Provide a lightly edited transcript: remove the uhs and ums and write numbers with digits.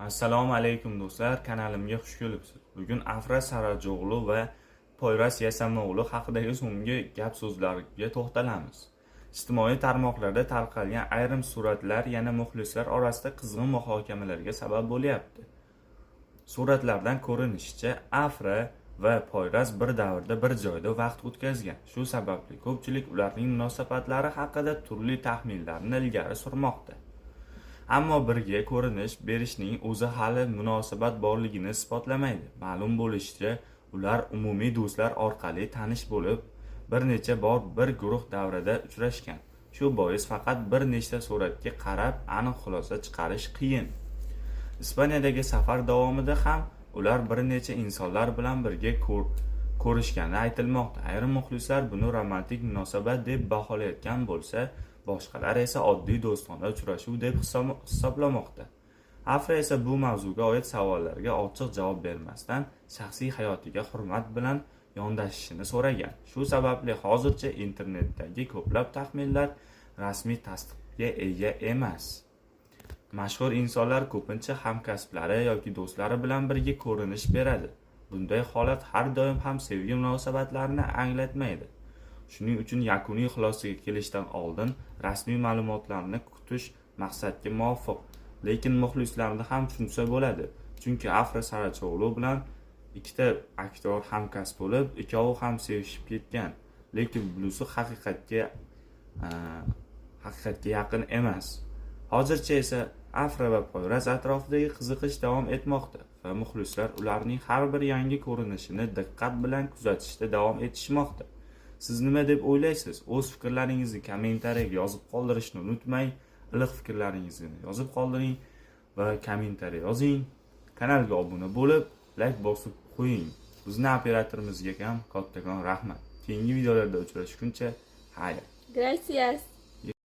Assalomu alaykum do'stlar, kanalimga xush kelibsiz. Bugun Afra Sarajoğlu va Poyraz Yasamoğlu haqidagi so'nggi gap so'zlarga to'xtalamiz. Ijtimoiy tarmoqlarda tarqalgan ayrim suratlar yana muxlislar orasida qizg'in muhokamalarga sabab bo'lyapti. Suratlardan ko'rinishicha, Afra va Poyraz bir davrda bir joyda vaqt o'tkazgan. Shu sababli ko'pchilik ularning munosabatlari haqida turli taxminlarni ilgari surmoqda. Ammo birga ko'rinish berishning o'zi hali munosabat borligini isbotlamaydi. Ma'lum bo'lishicha, ular umumiy do'stlar orqali tanish bo'lib, bir necha bor bir guruh davrada uchrashgan. Shu bois faqat bir nechta suratga qarab aniq xulosa chiqarish qiyin. Ispaniyadagi safar davomida ham ular bir necha insonlar bilan birga ko'rishgani aytilmoqda. Ayrim muxlislar buni romantik munosabat deb baholayotgan bo'lsa, boshqalar esa oddiy do'stona uchrashuv deb hisoblamoqda. Afra esa bu mavzuga oid savollarga ochiq javob bermasdan shaxsiy hayotiga hurmat bilan yondashishini so'ragan. Shu sababli hozircha internetdagi ko'plab taxminlar rasmiy tasdiqga ega emas. Mashhur insonlar ko'pincha hamkasblari yoki do'stlari bilan birga ko'rinish beradi. Bunday holat har doim ham sevgi munosabatlarini anglatmaydi. Shuning uchun yakuniy xulosaga kelishdan oldin rasmiy ma'lumotlarni kutish maqsadga muvofiq. Lekin muxlislarni ham tushunsa bo'ladi. Chunki Afra Sarajoğlu bilan ikkita aktyor hamkasb bo'lib, ikkovi ham sevishib ketgan. Lekin bunisi haqiqatga yaqin emas. Hozircha esa Afra va Poyraz atrofidagi qiziqish davom etmoqda va muxlislar ularning har bir yangi ko'rinishini diqqat bilan kuzatishda davom etishmoqda. Siz nima deb o'ylaysiz? O'z fikrlaringizni kommentariyaga yozib qoldirishni unutmang. Iliq fikrlaringizni yozib qoldiring va kommentariy yozing. Kanalga obuna bo'lib, like bosib qo'ying. Bizni operatorimizga ham kattakon rahmat. Keyingi videolarda uchrashguncha, xayr. Gracias.